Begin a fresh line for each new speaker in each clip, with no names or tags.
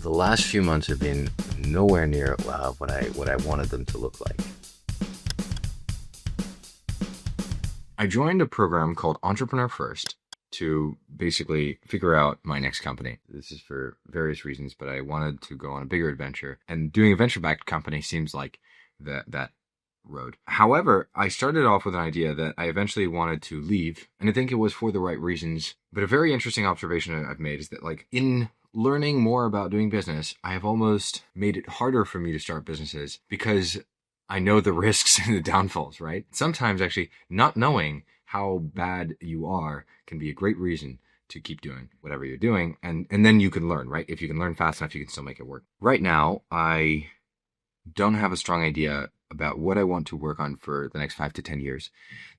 The last few months have been nowhere near what I wanted them to look like. I joined a program called Entrepreneur First to basically figure out my next company. This is for various reasons, but I wanted to go on a bigger adventure, and doing a venture-backed company seems like that road. However, I started off with an idea that I eventually wanted to leave, and I think it was for the right reasons. But a very interesting observation I've made is that, like, in learning more about doing business, I have almost made it harder for me to start businesses because I know the risks and the downfalls, right? Sometimes actually not knowing how bad you are can be a great reason to keep doing whatever you're doing. And then you can learn, right? If you can learn fast enough, you can still make it work. Right now, I don't have a strong idea about what I want to work on for the next 5 to 10 years.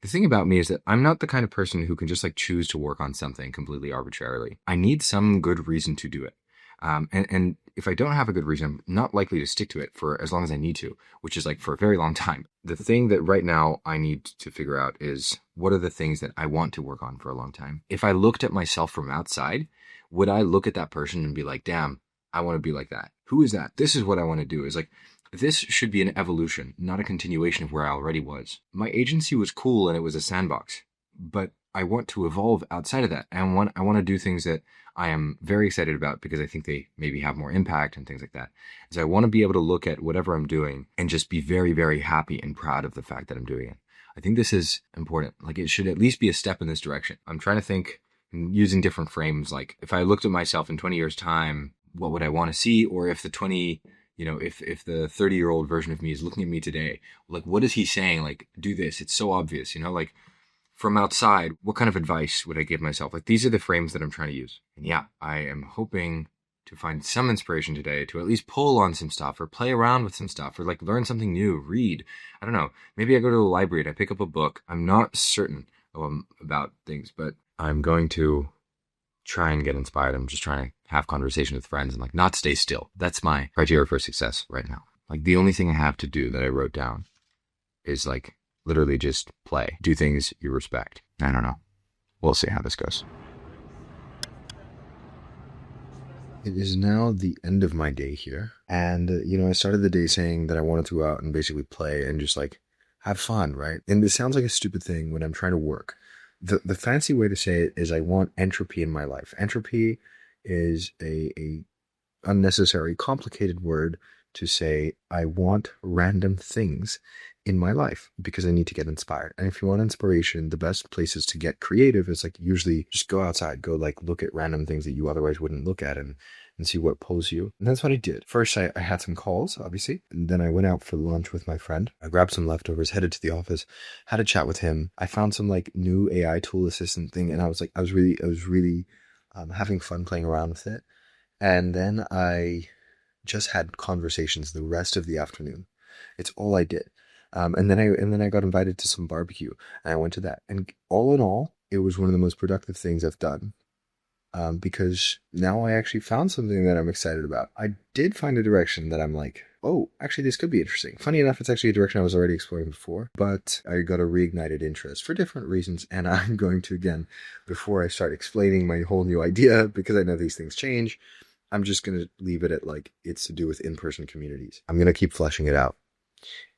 The thing about me is that I'm not the kind of person who can just like choose to work on something completely arbitrarily. I need some good reason to do it. And if I don't have a good reason, I'm not likely to stick to it for as long as I need to, which is like for a very long time. The thing that right now I need to figure out is what are the things that I want to work on for a long time. If I looked at myself from outside, would I look at that person and be like, damn, I want to be like that? Who is that? This is what I want to do. Is like, this should be an evolution, not a continuation of where I already was. My agency was cool and it was a sandbox, but I want to evolve outside of that. And I want to do things that I am very excited about because I think they maybe have more impact and things like that. So I want to be able to look at whatever I'm doing and just be very, very happy and proud of the fact that I'm doing it. I think this is important. Like, it should at least be a step in this direction. I'm trying to think using different frames. Like, if I looked at myself in 20 years time, what would I want to see? Or if the 30-year-old version of me is looking at me today, like, what is he saying? Like, do this. It's so obvious, like, from outside, what kind of advice would I give myself? Like, these are the frames that I'm trying to use. And yeah, I am hoping to find some inspiration today to at least pull on some stuff or play around with some stuff or like learn something new, read. I don't know. Maybe I go to the library and I pick up a book. I'm not certain about things, but I'm going to try and get inspired. I'm just trying to have conversation with friends and like not stay still. That's my criteria for success right now. Like, the only thing I have to do that I wrote down is like literally just play, do things you respect. I don't know. We'll see how this goes. It is now the end of my day here. And, I started the day saying that I wanted to go out and basically play and just like have fun, right? And this sounds like a stupid thing when I'm trying to work. The fancy way to say it is I want entropy in my life. Entropy is a unnecessary, complicated word to say I want random things in my life because I need to get inspired. And if you want inspiration, the best places to get creative is like usually just go outside, go like look at random things that you otherwise wouldn't look at and see what pulls you. And that's what I did. First, I had some calls, obviously. And then I went out for lunch with my friend. I grabbed some leftovers, headed to the office, had a chat with him. I found some like new AI tool assistant thing. And I was really having fun playing around with it. And then I just had conversations the rest of the afternoon. It's all I did. And then I got invited to some barbecue and I went to that. And all in all, it was one of the most productive things I've done. Because now I actually found something that I'm excited about. I did find a direction that I'm like, oh, actually this could be interesting. Funny enough, it's actually a direction I was already exploring before, but I got a reignited interest for different reasons. And I'm going to, again, before I start explaining my whole new idea, because I know these things change, I'm just going to leave it at like, it's to do with in-person communities. I'm going to keep fleshing it out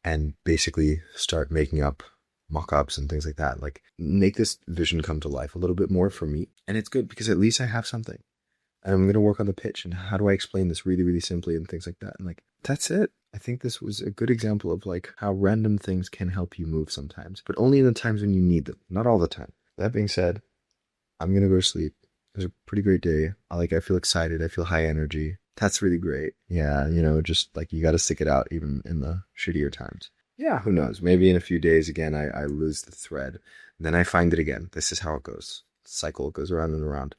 and basically start making up mock-ups and things like that. Like, make this vision come to life a little bit more for me. And it's good because at least I have something. And I'm going to work on the pitch and how do I explain this really, really simply and things like that. And like, that's it. I think this was a good example of like how random things can help you move sometimes, but only in the times when you need them, not all the time. That being said, I'm going to go to sleep. It was a pretty great day. I feel excited. I feel high energy. That's really great. Yeah, just like you got to stick it out even in the shittier times. Yeah, who knows? Maybe in a few days again, I lose the thread. Then I find it again. This is how it goes. The cycle goes around and around.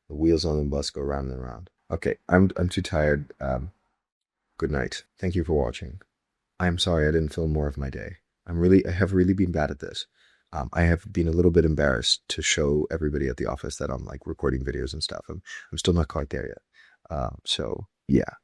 The wheels on the bus go round and around. Okay, I'm too tired. Good night. Thank you for watching. I'm sorry I didn't film more of my day. I have really been bad at this. I have been a little bit embarrassed to show everybody at the office that I'm like recording videos and stuff. I'm still not quite there yet. So yeah.